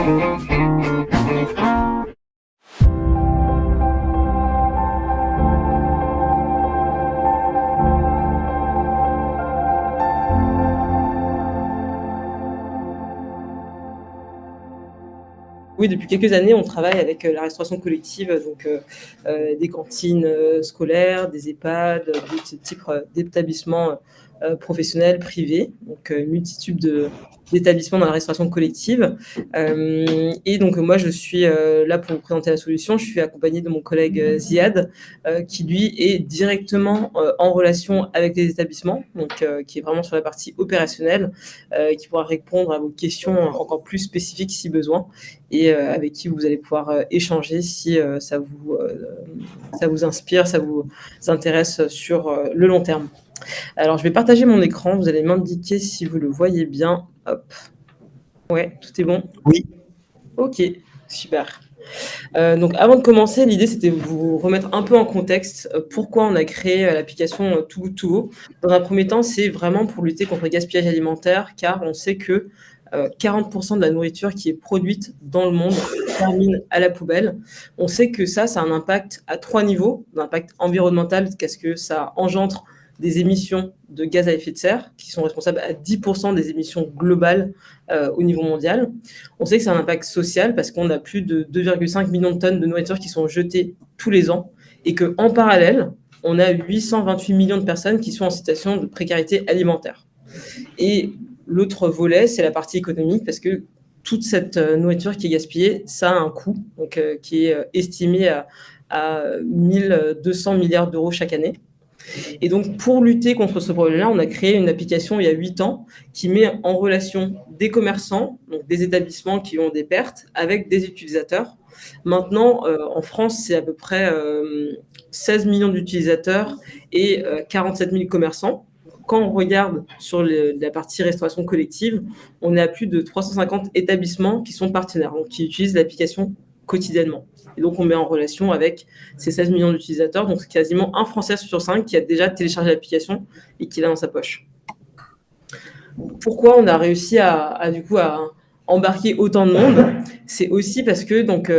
Oui, depuis quelques années, on travaille avec la restauration collective, donc des cantines scolaires, des EHPAD, d'autres types d'établissements professionnels, privés, donc une multitude d'établissements dans la restauration collective. Et donc moi, je suis là pour vous présenter la solution. Je suis accompagnée de mon collègue Ziad, qui lui est directement en relation avec les établissements, donc qui est vraiment sur la partie opérationnelle, qui pourra répondre à vos questions encore plus spécifiques si besoin, et avec qui vous allez pouvoir échanger si ça vous inspire, ça vous intéresse sur le long terme. Alors, je vais partager mon écran. Vous allez m'indiquer si vous le voyez bien. Hop. Ouais, tout est bon. Oui. Ok, super. Donc, avant de commencer, l'idée, c'était de vous remettre un peu en contexte pourquoi on a créé l'application Too Good To Go. Dans un premier temps, c'est vraiment pour lutter contre le gaspillage alimentaire, car on sait que 40% de la nourriture qui est produite dans le monde termine à la poubelle. On sait que ça a un impact à 3 niveaux. L'impact environnemental, parce que ça engendre des émissions de gaz à effet de serre qui sont responsables à 10% des émissions globales au niveau mondial. On sait que c'est un impact social parce qu'on a plus de 2,5 millions de tonnes de nourriture qui sont jetées tous les ans et qu'en parallèle, on a 828 millions de personnes qui sont en situation de précarité alimentaire. Et l'autre volet, c'est la partie économique, parce que toute cette nourriture qui est gaspillée, ça a un coût, donc, qui est estimé à 1200 milliards d'euros chaque année. Et donc, pour lutter contre ce problème-là, on a créé une application il y a 8 ans qui met en relation des commerçants, donc des établissements qui ont des pertes, avec des utilisateurs. Maintenant, en France, c'est à peu près 16 millions d'utilisateurs et 47 000 commerçants. Quand on regarde sur la partie restauration collective, on est à plus de 350 établissements qui sont partenaires, donc qui utilisent l'application quotidiennement. Et donc, on met en relation avec ces 16 millions d'utilisateurs. Donc, c'est quasiment un Français sur 5 qui a déjà téléchargé l'application et qui l'a dans sa poche. Pourquoi on a réussi à embarquer autant de monde? C'est aussi parce que, donc,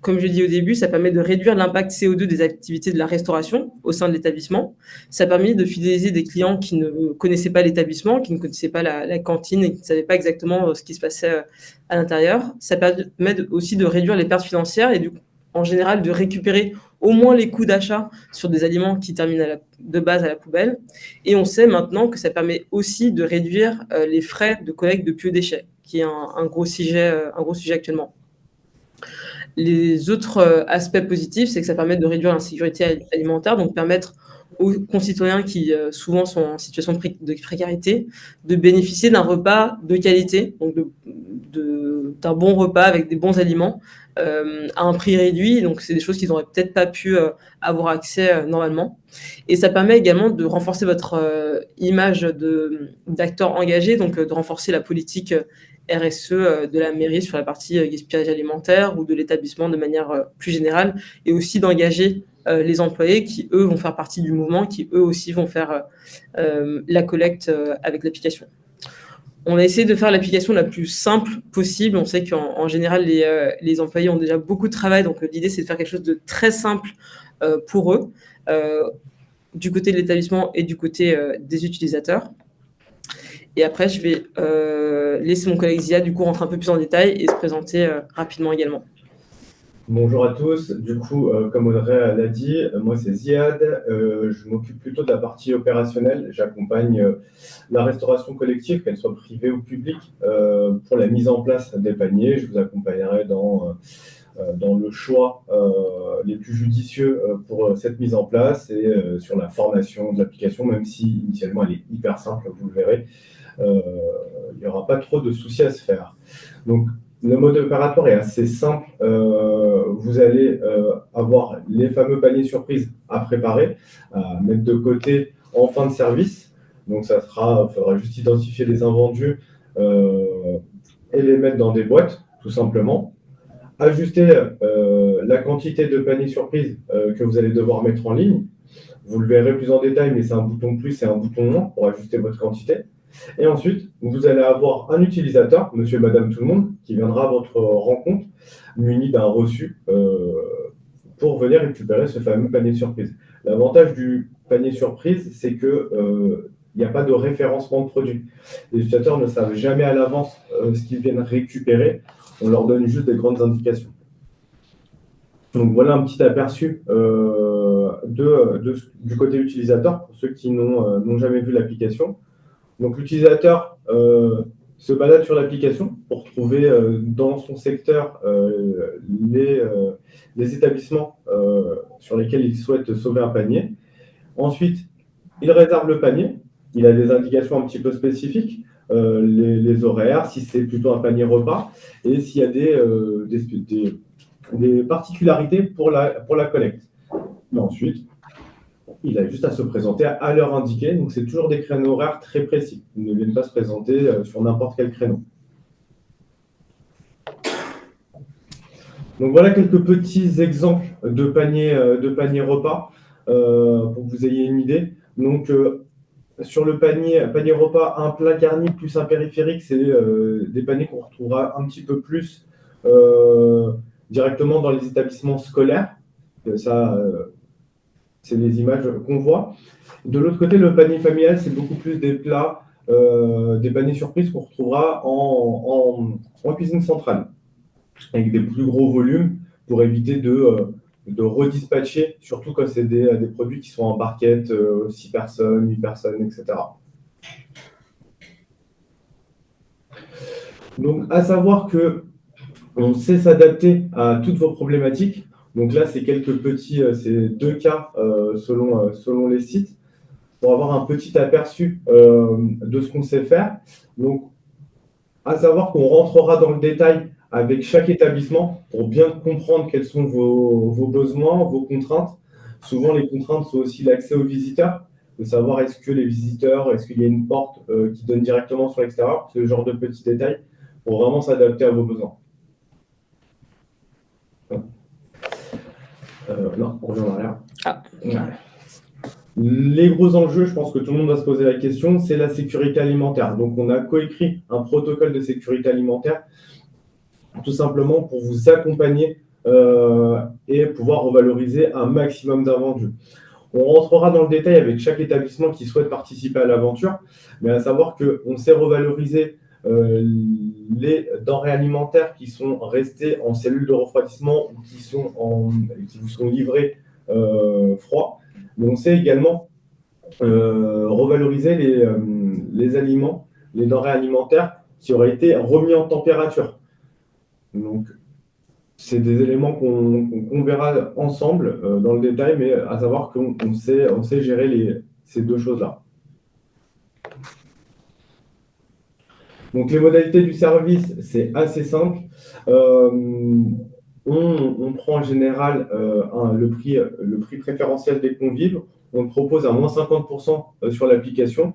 comme je dis au début, ça permet de réduire l'impact CO2 des activités de la restauration au sein de l'établissement. Ça permet de fidéliser des clients qui ne connaissaient pas l'établissement, qui ne connaissaient pas la cantine et qui ne savaient pas exactement ce qui se passait à l'intérieur. Ça permet aussi de réduire les pertes financières et en général de récupérer au moins les coûts d'achat sur des aliments qui terminent de base à la poubelle. Et on sait maintenant que ça permet aussi de réduire les frais de collecte de biodéchets, qui est un gros sujet actuellement. Les autres aspects positifs, c'est que ça permet de réduire l'insécurité alimentaire, donc permettre aux concitoyens qui souvent sont en situation de précarité de bénéficier d'un repas de qualité, donc d'un bon repas avec des bons aliments à un prix réduit. Donc c'est des choses qu'ils n'auraient peut-être pas pu avoir accès normalement. Et ça permet également de renforcer votre image d'acteur engagé, donc de renforcer la politique RSE de la mairie sur la partie gaspillage alimentaire ou de l'établissement de manière plus générale, et aussi d'engager les employés qui, eux, vont faire partie du mouvement, qui, eux aussi, vont faire la collecte avec l'application. On a essayé de faire l'application la plus simple possible. On sait qu'en général, les employés ont déjà beaucoup de travail, donc l'idée, c'est de faire quelque chose de très simple pour eux, du côté de l'établissement et du côté des utilisateurs. Et après, je vais laisser mon collègue Ziad du coup rentrer un peu plus en détail et se présenter rapidement également. Bonjour à tous. Du coup, comme Audrey l'a dit, moi c'est Ziad. Je m'occupe plutôt de la partie opérationnelle. J'accompagne la restauration collective, qu'elle soit privée ou publique, pour la mise en place des paniers. Je vous accompagnerai dans le choix les plus judicieux pour cette mise en place et sur la formation de l'application, même si initialement elle est hyper simple, vous le verrez. Il n'y aura pas trop de soucis à se faire. Donc, le mode opératoire est assez simple. Vous allez avoir les fameux paniers surprises à préparer, à mettre de côté en fin de service. Donc, il faudra juste identifier les invendus et les mettre dans des boîtes, tout simplement. Ajuster la quantité de paniers surprises que vous allez devoir mettre en ligne. Vous le verrez plus en détail, mais c'est un bouton plus et un bouton moins pour ajuster votre quantité. Et ensuite, vous allez avoir un utilisateur, monsieur et madame tout le monde, qui viendra à votre rencontre muni d'un reçu pour venir récupérer ce fameux panier surprise. L'avantage du panier surprise, c'est que il n'y a pas de référencement de produit. Les utilisateurs ne savent jamais à l'avance ce qu'ils viennent récupérer. On leur donne juste des grandes indications. Donc voilà un petit aperçu du côté utilisateur pour ceux qui n'ont jamais vu l'application. Donc l'utilisateur se balade sur l'application pour trouver dans son secteur les établissements sur lesquels il souhaite sauver un panier. Ensuite, il réserve le panier. Il a des indications un petit peu spécifiques, les horaires, si c'est plutôt un panier repas, et s'il y a des particularités pour la collecte. Et ensuite, il a juste à se présenter à l'heure indiquée. Donc, c'est toujours des créneaux horaires très précis. Ils ne viennent pas se présenter sur n'importe quel créneau. Donc, voilà quelques petits exemples de paniers repas pour que vous ayez une idée. Donc, sur le panier repas, un plat garni plus un périphérique, c'est des paniers qu'on retrouvera un petit peu plus directement dans les établissements scolaires. Ça, c'est les images qu'on voit. De l'autre côté, le panier familial, c'est beaucoup plus des plats, des paniers surprises qu'on retrouvera en cuisine centrale, avec des plus gros volumes pour éviter de redispatcher, surtout quand c'est des produits qui sont en barquette, 6 personnes, 8 personnes, etc. Donc, à savoir qu'on sait s'adapter à toutes vos problématiques. Donc là, c'est c'est 2 cas selon les sites, pour avoir un petit aperçu de ce qu'on sait faire. Donc, à savoir qu'on rentrera dans le détail avec chaque établissement pour bien comprendre quels sont vos besoins, vos contraintes. Souvent, les contraintes sont aussi l'accès aux visiteurs, de savoir est-ce qu'il y a une porte qui donne directement sur l'extérieur, ce genre de petits détails, pour vraiment s'adapter à vos besoins. Non, on revient en arrière. Les gros enjeux, je pense que tout le monde va se poser la question, c'est la sécurité alimentaire. Donc, on a coécrit un protocole de sécurité alimentaire, tout simplement pour vous accompagner et pouvoir revaloriser un maximum d'invendus. On rentrera dans le détail avec chaque établissement qui souhaite participer à l'aventure, mais à savoir qu'on sait revaloriser les denrées alimentaires qui sont restées en cellule de refroidissement ou qui vous sont livrées froid. Mais on sait également revaloriser les aliments, les denrées alimentaires qui auraient été remis en température. Donc, c'est des éléments qu'on verra ensemble dans le détail, mais à savoir qu'on sait gérer ces deux choses-là. Donc, les modalités du service, c'est assez simple. On prend en général le prix préférentiel des convives. On propose à moins 50% sur l'application.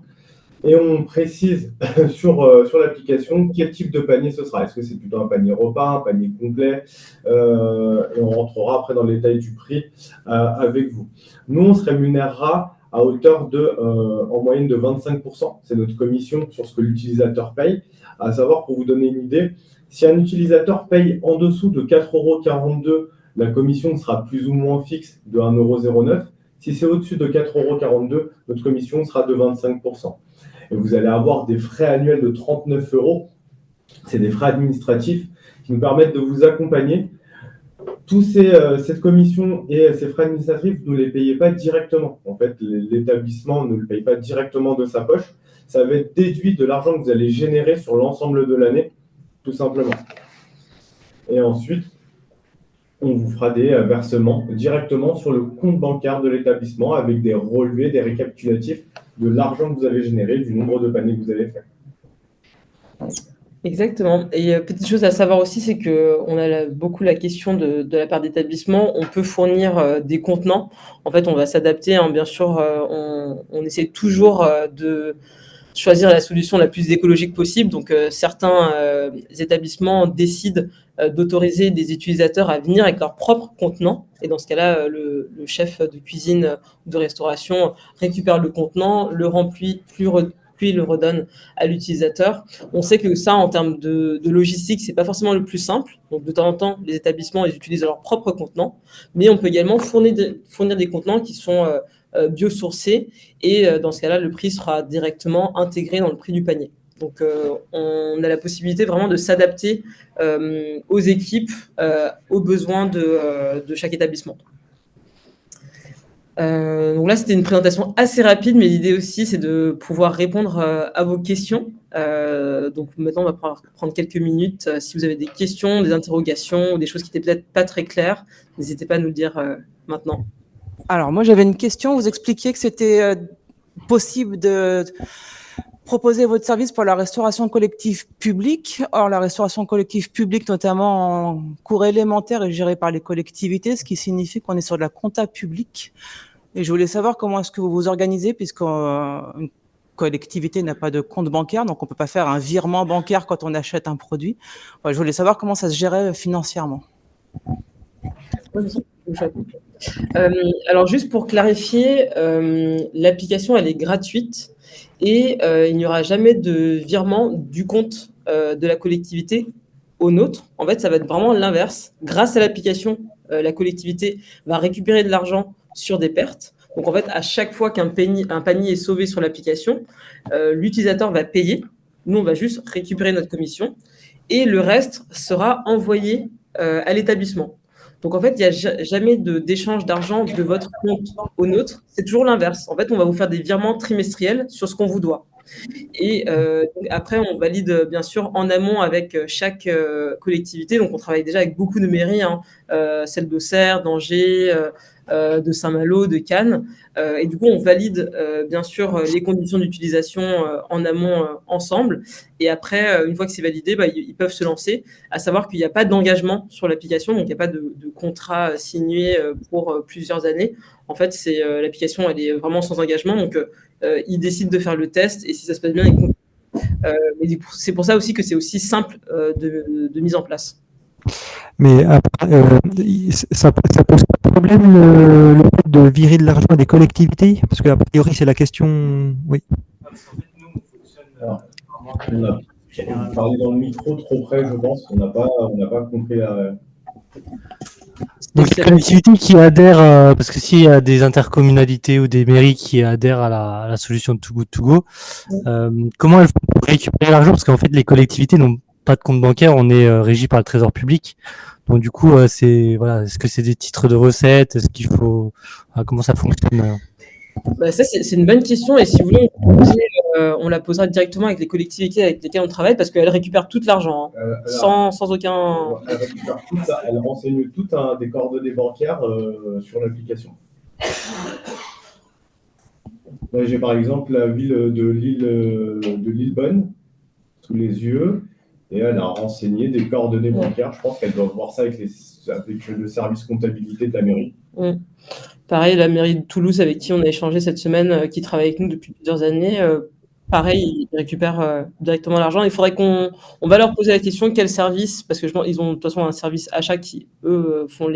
Et on précise sur l'application quel type de panier ce sera. Est-ce que c'est plutôt un panier repas, un panier complet et on rentrera après dans le détail du prix avec vous. Nous, on se rémunérera à hauteur en moyenne de 25%. C'est notre commission sur ce que l'utilisateur paye. À savoir, pour vous donner une idée, si un utilisateur paye en dessous de 4,42 €, la commission sera plus ou moins fixe de 1,09 €. Si c'est au-dessus de 4,42 €, notre commission sera de 25%. Et vous allez avoir des frais annuels de 39 €. C'est des frais administratifs qui nous permettent de vous accompagner. Cette commission et ces frais administratifs, vous ne les payez pas directement. En fait, l'établissement ne le paye pas directement de sa poche. Ça va être déduit de l'argent que vous allez générer sur l'ensemble de l'année, tout simplement. Et ensuite, on vous fera des versements directement sur le compte bancaire de l'établissement avec des relevés, des récapitulatifs de l'argent que vous avez généré, du nombre de paniers que vous avez fait. Exactement. Et petite chose à savoir aussi, c'est qu'on a beaucoup la question de la part d'établissement. On peut fournir des contenants. En fait, on va s'adapter. Hein, bien sûr, on essaie toujours de choisir la solution la plus écologique possible. Donc, certains établissements décident d'autoriser des utilisateurs à venir avec leurs propres contenants. Et dans ce cas-là, le chef de cuisine ou de restauration récupère le contenant, le remplit puis il le redonne à l'utilisateur. On sait que ça, en termes de logistique, c'est pas forcément le plus simple. Donc, de temps en temps, les établissements, ils utilisent leurs propres contenants, mais on peut également fournir des contenants qui sont biosourcés, et dans ce cas-là, le prix sera directement intégré dans le prix du panier. Donc, on a la possibilité vraiment de s'adapter aux équipes, aux besoins de chaque établissement. Donc là, c'était une présentation assez rapide, mais l'idée aussi, c'est de pouvoir répondre à vos questions. Donc maintenant, on va prendre quelques minutes. Si vous avez des questions, des interrogations ou des choses qui n'étaient peut-être pas très claires, n'hésitez pas à nous le dire maintenant. Alors, moi, j'avais une question. Vous expliquiez que c'était possible de proposer votre service pour la restauration collective publique. Or, la restauration collective publique, notamment en cours élémentaire, est gérée par les collectivités, ce qui signifie qu'on est sur de la compta publique. Et je voulais savoir comment est-ce que vous vous organisez, puisqu'une collectivité n'a pas de compte bancaire, donc on ne peut pas faire un virement bancaire quand on achète un produit. Ouais, je voulais savoir comment ça se gérait financièrement. Alors, juste pour clarifier, l'application, elle est gratuite et il n'y aura jamais de virement du compte de la collectivité au nôtre. En fait, ça va être vraiment l'inverse. Grâce à l'application, la collectivité va récupérer de l'argent sur des pertes. Donc, en fait, à chaque fois qu'un panier est sauvé sur l'application, l'utilisateur va payer. Nous, on va juste récupérer notre commission et le reste sera envoyé à l'établissement. Donc, en fait, il n'y a jamais d'échange d'argent de votre compte au nôtre. C'est toujours l'inverse. En fait, on va vous faire des virements trimestriels sur ce qu'on vous doit. Et après, on valide bien sûr en amont avec chaque collectivité. Donc, on travaille déjà avec beaucoup de mairies, celles d'Auxerre, d'Angers, de Saint-Malo, de Cannes. Et du coup, on valide bien sûr les conditions d'utilisation en amont ensemble. Et après, une fois que c'est validé, ils peuvent se lancer. À savoir qu'il n'y a pas d'engagement sur l'application, donc il n'y a pas de contrat signé pour plusieurs années. En fait, l'application, elle est vraiment sans engagement. Donc, ils décident de faire le test et si ça se passe bien, ils continuent. Mais du coup, c'est pour ça aussi que c'est aussi simple de mise en place. Mais après, ça pose pas de problème le fait de virer de l'argent à des collectivités? Parce qu'a priori, c'est la question. Oui. Alors, on a parlé dans le micro trop près, je pense. On n'a pas compris la. Donc, les collectivités qui adhèrent, parce que s'il y a des intercommunalités ou des mairies qui adhèrent à la solution de Too Good To Go, comment elles font pour récupérer l'argent? Parce qu'en fait, les collectivités n'ont pas de compte bancaire, on est régi par le Trésor public. Donc du coup, est-ce que c'est des titres de recettes? Est-ce qu'il faut comment ça fonctionne? Ça, c'est une bonne question et si vous voulez, on la posera directement avec les collectivités avec lesquelles on travaille parce qu'elles récupèrent tout l'argent, sans aucun. Elle renseigne tout des coordonnées bancaires sur l'application. J'ai par exemple la ville de Lillebonne sous les yeux et elle a renseigné des coordonnées bancaires. Je pense qu'elle doit voir ça avec le service comptabilité de la mairie. Pareil, la mairie de Toulouse avec qui on a échangé cette semaine, qui travaille avec nous depuis plusieurs années, pareil, ils récupèrent directement l'argent. Il faudrait on va leur poser la question quel service, parce que ils ont de toute façon un service achat qui, eux, font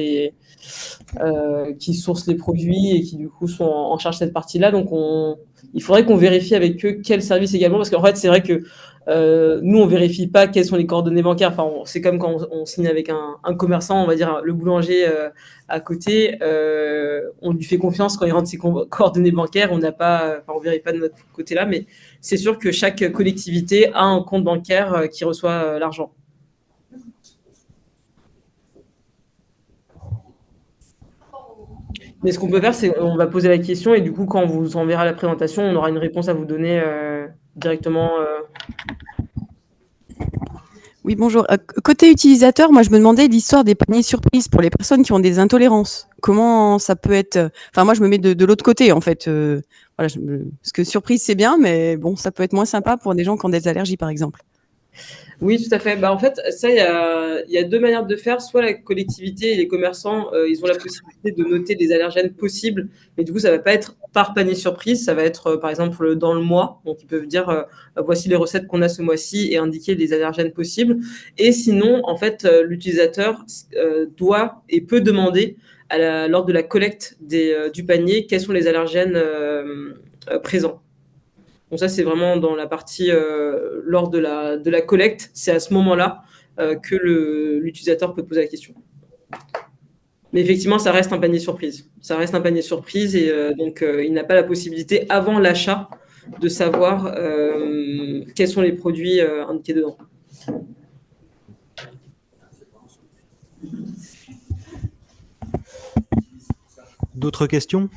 qui sourcent les produits et qui du coup sont en charge de cette partie-là. Donc il faudrait qu'on vérifie avec eux quel service également, parce qu'en fait, c'est vrai que nous, on vérifie pas quelles sont les coordonnées bancaires. Enfin, c'est comme quand on signe avec un commerçant, on va dire le boulanger à côté. On lui fait confiance quand il rentre ses coordonnées bancaires. On vérifie pas de notre côté-là, mais c'est sûr que chaque collectivité a un compte bancaire qui reçoit l'argent. Mais ce qu'on peut faire, c'est on va poser la question et du coup, quand on vous enverra la présentation, on aura une réponse à vous donner directement. Oui, bonjour. Côté utilisateur, moi, je me demandais l'histoire des paniers surprises pour les personnes qui ont des intolérances. Comment ça peut être... Enfin, moi, je me mets de l'autre côté, en fait. Parce que surprise, c'est bien, mais bon, ça peut être moins sympa pour des gens qui ont des allergies, par exemple. Oui, tout à fait. En fait, ça, il y a deux manières de faire. Soit la collectivité et les commerçants, ils ont la possibilité de noter les allergènes possibles, mais du coup, ça va pas être par panier surprise, ça va être, par exemple, dans le mois. Donc, ils peuvent dire, voici les recettes qu'on a ce mois-ci et indiquer les allergènes possibles. Et sinon, en fait, l'utilisateur doit et peut demander lors de la collecte du panier quels sont les allergènes présents. Donc ça, c'est vraiment dans la partie lors de la collecte. C'est à ce moment-là que l'utilisateur peut poser la question. Mais effectivement, ça reste un panier surprise. Ça reste un panier surprise et donc il n'a pas la possibilité, avant l'achat, de savoir quels sont les produits indiqués dedans. D'autres questions?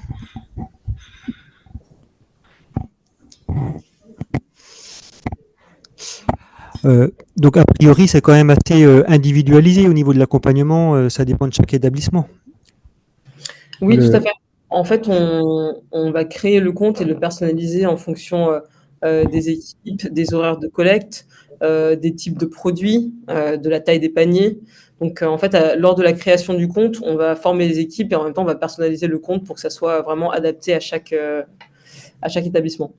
Donc, a priori, c'est quand même assez individualisé au niveau de l'accompagnement. Ça dépend de chaque établissement. Oui, tout à fait. En fait, on va créer le compte et le personnaliser en fonction des équipes, des horaires de collecte, des types de produits, de la taille des paniers. Donc, en fait, lors de la création du compte, on va former les équipes et en même temps, on va personnaliser le compte pour que ça soit vraiment adapté à chaque établissement.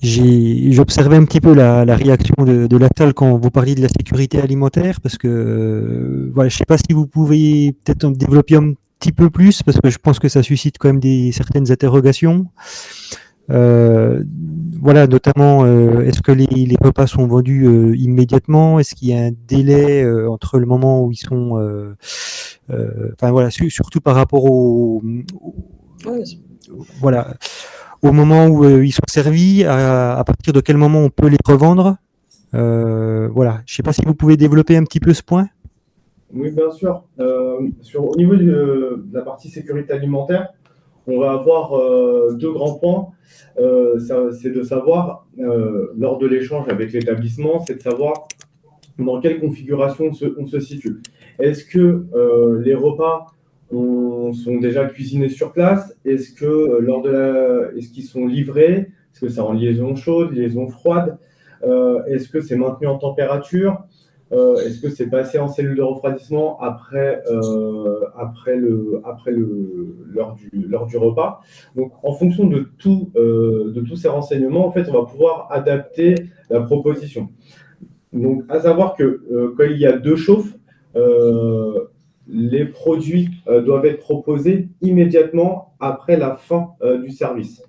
J'observais un petit peu la réaction de la salle quand vous parliez de la sécurité alimentaire, parce que voilà, je ne sais pas si vous pouvez peut-être en développer un petit peu plus, parce que je pense que ça suscite quand même certaines interrogations. Voilà, notamment, est-ce que les repas sont vendus immédiatement? Est-ce qu'il y a un délai entre le moment où ils sont... enfin voilà, surtout par rapport voilà, au moment où ils sont servis, à partir de quel moment on peut les revendre? Voilà, je ne sais pas si vous pouvez développer un petit peu ce point. Oui, bien sûr. Au niveau de la partie sécurité alimentaire, on va avoir deux grands points. C'est de savoir, lors de l'échange avec l'établissement, c'est de savoir dans quelle configuration on se situe. Est-ce que les repas sont déjà cuisinés sur place? Est-ce que est-ce qu'ils sont livrés? Est-ce que c'est en liaison chaude, liaison froide? Est-ce que c'est maintenu en température? Est-ce que c'est passé en cellule de refroidissement après l'heure du repas? Donc, en fonction de tous ces renseignements, en fait, on va pouvoir adapter la proposition. Donc, à savoir que quand il y a deux chauffes, les produits doivent être proposés immédiatement après la fin du service.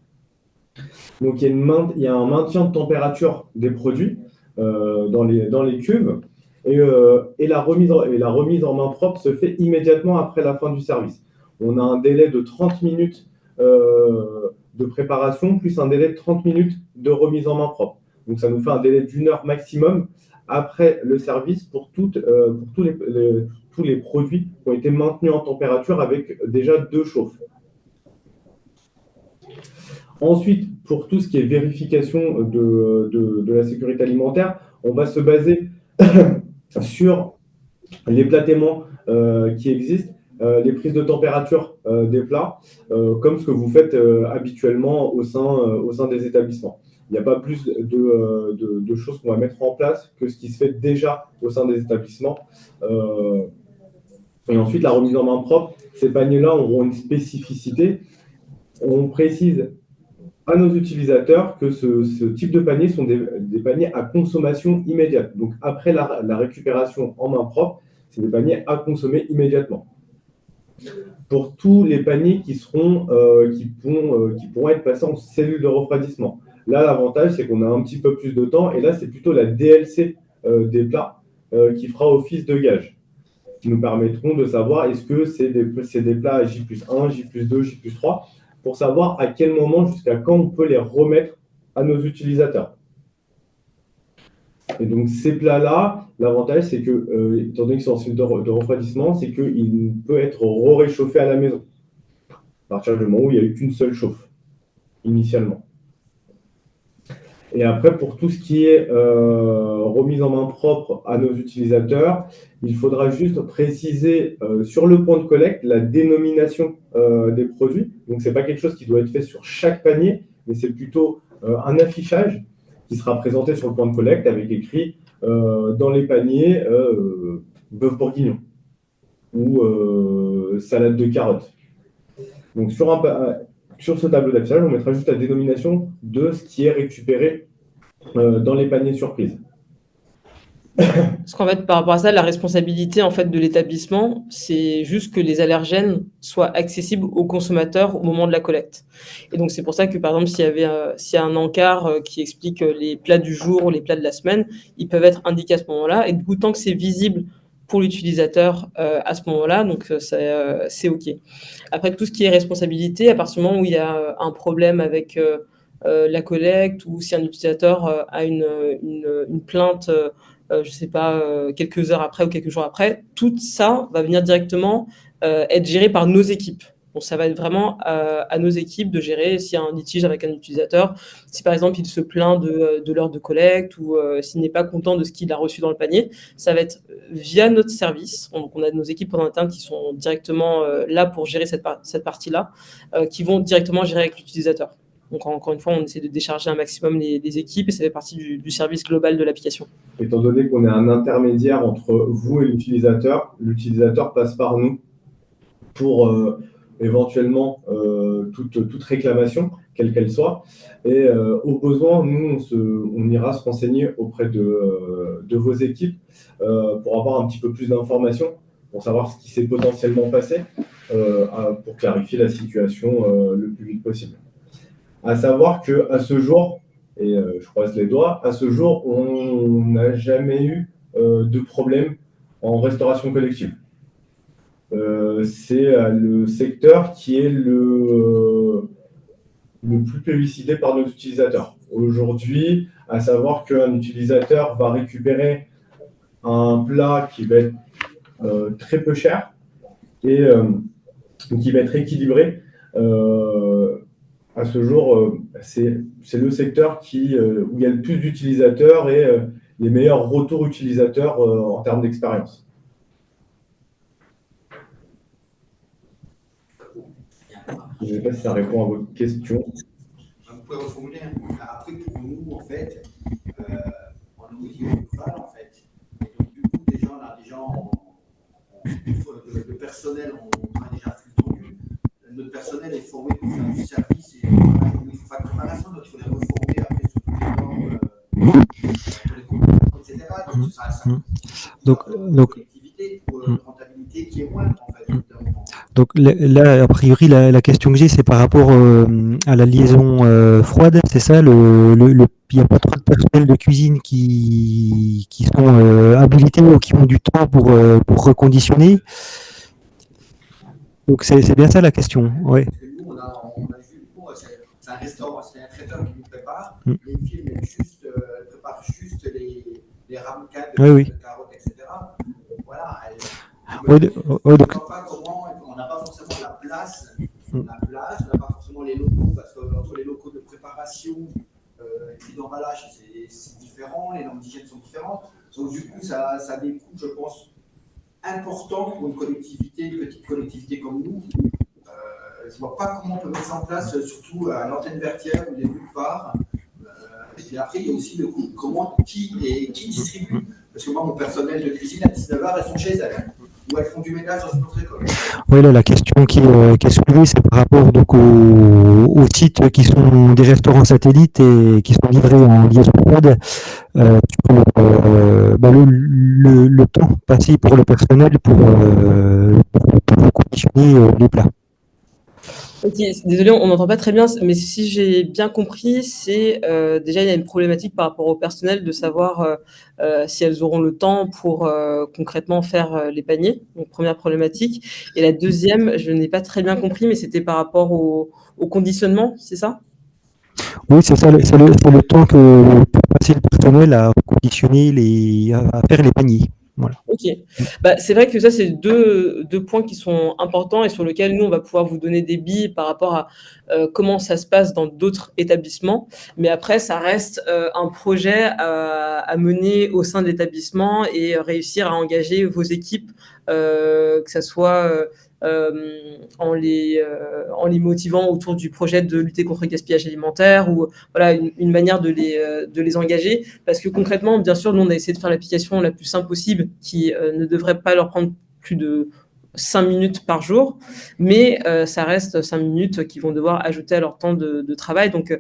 Donc, il y a un maintien de température des produits dans les cuves. Et la remise en main propre se fait immédiatement après la fin du service. On a un délai de 30 minutes de préparation, plus un délai de 30 minutes de remise en main propre. Donc ça nous fait un délai d'1 heure maximum après le service pour tous les produits qui ont été maintenus en température avec déjà 2 chauffes. Ensuite, pour tout ce qui est vérification de la sécurité alimentaire, on va se baser sur les plats témoins qui existent, les prises de température des plats, comme ce que vous faites habituellement au sein des établissements. Il n'y a pas plus de choses qu'on va mettre en place que ce qui se fait déjà au sein des établissements. Et ensuite, la remise en main propre, ces paniers-là auront une spécificité. On précise à nos utilisateurs que ce type de panier sont des paniers à consommation immédiate. Donc, après la récupération en main propre, c'est des paniers à consommer immédiatement. Pour tous les paniers qui pourront être passés en cellule de refroidissement. Là, l'avantage, c'est qu'on a un petit peu plus de temps. Et là, c'est plutôt la DLC des plats qui fera office de gage, qui nous permettront de savoir est-ce que c'est des plats à J+1, J+2, J+3, pour savoir à quel moment, jusqu'à quand on peut les remettre à nos utilisateurs. Et donc, ces plats-là, l'avantage, c'est que, étant donné qu'ils sont en cellule de refroidissement, c'est qu'il peut être réchauffé à la maison, à partir du moment où il n'y a eu qu'une seule chauffe, initialement. Et après, pour tout ce qui est remise en main propre à nos utilisateurs, il faudra juste préciser sur le point de collecte la dénomination des produits. Donc, ce n'est pas quelque chose qui doit être fait sur chaque panier, mais c'est plutôt un affichage qui sera présenté sur le point de collecte avec écrit dans les paniers bœuf bourguignon ou salade de carottes. Donc, sur ce tableau d'affichage, on mettra juste la dénomination de ce qui est récupéré dans les paniers surprises. Parce qu'en fait, par rapport à ça, la responsabilité en fait de l'établissement, c'est juste que les allergènes soient accessibles aux consommateurs au moment de la collecte. Et donc c'est pour ça que par exemple, s'il y a un encart qui explique les plats du jour ou les plats de la semaine, ils peuvent être indiqués à ce moment-là. Et du coup, tant que c'est visible pour l'utilisateur à ce moment-là, donc c'est OK. Après, tout ce qui est responsabilité, à partir du moment où il y a un problème avec la collecte ou si un utilisateur a une plainte je sais pas, quelques heures après ou quelques jours après, tout ça va venir directement être géré par nos équipes. Donc ça va être vraiment à nos équipes de gérer s'il y a un litige avec un utilisateur, si par exemple il se plaint de l'heure de collecte ou s'il n'est pas content de ce qu'il a reçu dans le panier, ça va être via notre service. Donc on a nos équipes en interne qui sont directement là pour gérer cette partie-là, qui vont directement gérer avec l'utilisateur. Donc encore une fois, on essaie de décharger un maximum les équipes et ça fait partie du service global de l'application. Étant donné qu'on est un intermédiaire entre vous et l'utilisateur passe par nous pour éventuellement toute réclamation, quelle qu'elle soit. Et au besoin, nous, on ira se renseigner auprès de vos équipes pour avoir un petit peu plus d'informations, pour savoir ce qui s'est potentiellement passé, pour clarifier la situation le plus vite possible. À savoir qu'à ce jour, et je croise les doigts, à ce jour, on n'a jamais eu de problème en restauration collective. C'est le secteur qui est le plus publicité par nos utilisateurs. Aujourd'hui, à savoir qu'un utilisateur va récupérer un plat qui va être très peu cher et qui va être équilibré. À ce jour, c'est le secteur où il y a le plus d'utilisateurs et les meilleurs retours utilisateurs en termes d'expérience. Je ne sais pas si ça répond à votre question. Vous pouvez reformuler. Après, pour nous, en fait, on est aussi local, en fait. Et donc, du coup, déjà, on a des gens, le personnel, on a déjà flux tendu. Notre personnel est formé pour faire du service et il faut faire de préparation, donc il faut les reformer après sur toutes les normes, sur les compétences, etc. Donc, ça une collectivité pour une rentabilité qui est moindre, en fait. Donc là, a priori, la question que j'ai, c'est par rapport à la liaison froide, c'est ça, il n'y a pas trop de personnel de cuisine qui sont habilités ou qui ont du temps pour reconditionner. Donc c'est bien ça la question, ouais. Parce que nous, on a vu, c'est un restaurant, c'est un traiteur qui nous prépare, les filles, elle prépare juste les ramecades, oui. de carottes, etc. Voilà. Donc... On n'a pas forcément la place, on n'a pas forcément les locaux, parce qu'entre les locaux de préparation et puis d'emballage, c'est différent, les normes d'hygiène sont différentes. Donc du coup, ça a des coûts, je pense, importants pour une petite collectivité comme nous. Je ne vois pas comment on peut mettre ça en place, surtout à l'antenne vertière ou des nulle part. Et puis après, il y a aussi le coût, qui distribue. Parce que moi, mon personnel de cuisine, à 19h, elles sont chez elles. Ou elles font du ménage dans une autre école. Oui, là, la question qui est soulevée, c'est par rapport donc, aux sites qui sont des restaurants satellites et qui sont livrés en liaison froide, le temps passé pour le personnel pour conditionner les plats. Ok, désolé, on n'entend pas très bien, mais si j'ai bien compris, c'est déjà il y a une problématique par rapport au personnel de savoir si elles auront le temps pour concrètement faire les paniers. Donc première problématique. Et la deuxième, je n'ai pas très bien compris, mais c'était par rapport au conditionnement, c'est ça? Oui, c'est ça, c'est le temps que peut passer le personnel à conditionner à faire les paniers. Voilà. Ok, c'est vrai que ça, c'est deux points qui sont importants et sur lesquels nous, on va pouvoir vous donner des billes par rapport à comment ça se passe dans d'autres établissements. Mais après, ça reste un projet à mener au sein de l'établissement et réussir à engager vos équipes, que ça soit en les motivant autour du projet de lutter contre le gaspillage alimentaire ou voilà, une manière de les engager. Parce que concrètement, bien sûr, nous, on a essayé de faire l'application la plus simple possible qui ne devrait pas leur prendre plus de 5 minutes par jour, mais ça reste 5 minutes qu'ils vont devoir ajouter à leur temps de travail. Donc,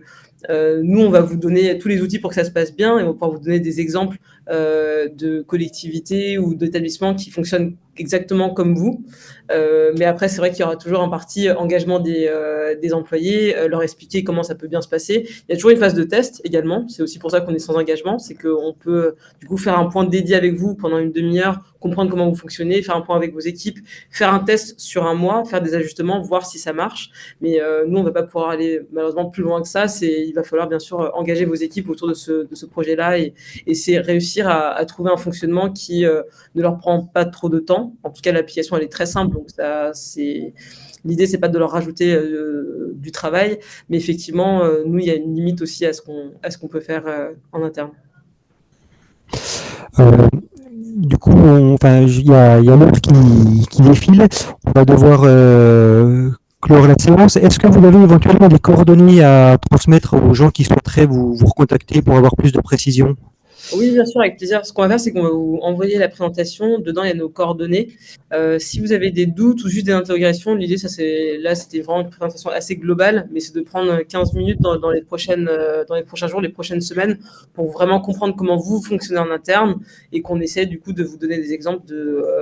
Nous, on va vous donner tous les outils pour que ça se passe bien et on va pouvoir vous donner des exemples de collectivités ou d'établissements qui fonctionnent exactement comme vous. Mais après, c'est vrai qu'il y aura toujours un parti engagement des employés, leur expliquer comment ça peut bien se passer. Il y a toujours une phase de test également. C'est aussi pour ça qu'on est sans engagement. C'est qu'on peut du coup faire un point dédié avec vous pendant une demi-heure, comprendre comment vous fonctionnez, faire un point avec vos équipes, faire un test sur un mois, faire des ajustements, voir si ça marche. Mais nous, on ne va pas pouvoir aller malheureusement plus loin que ça. Il va falloir bien sûr engager vos équipes autour de ce projet-là et c'est réussir à trouver un fonctionnement qui ne leur prend pas trop de temps. En tout cas, l'application, elle est très simple. Donc, l'idée, c'est pas de leur rajouter du travail. Mais effectivement, nous, il y a une limite aussi à ce qu'on peut faire en interne. Du coup, il y a l'heure qui défile. On va devoir clore la séance. Est-ce que vous avez éventuellement des coordonnées à transmettre aux gens qui souhaiteraient vous recontacter pour avoir plus de précisions? Oui, bien sûr, avec plaisir. Ce qu'on va faire, c'est qu'on va vous envoyer la présentation. Dedans, il y a nos coordonnées. Si vous avez des doutes ou juste des interrogations, l'idée, c'était vraiment une présentation assez globale, mais c'est de prendre 15 minutes dans les prochains jours, les prochaines semaines, pour vraiment comprendre comment vous fonctionnez en interne et qu'on essaie du coup de vous donner des exemples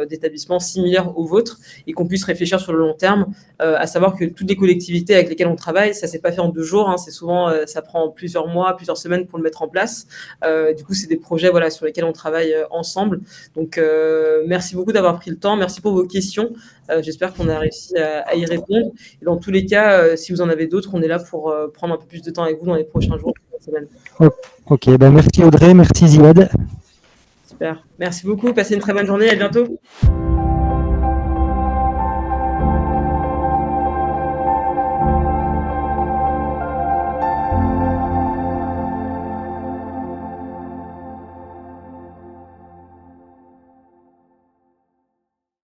d'établissements similaires aux vôtres et qu'on puisse réfléchir sur le long terme, à savoir que toutes les collectivités avec lesquelles on travaille, ça ne s'est pas fait en 2 jours, hein, c'est souvent, ça prend plusieurs mois, plusieurs semaines pour le mettre en place. Du coup, c'est des projets sur lesquels on travaille ensemble. Donc, merci beaucoup d'avoir pris le temps. Merci pour vos questions. J'espère qu'on a réussi à y répondre. Et dans tous les cas, si vous en avez d'autres, on est là pour prendre un peu plus de temps avec vous dans les prochains jours. Ok, merci Audrey, merci Ziad. Super. Merci beaucoup. Passez une très bonne journée. À bientôt.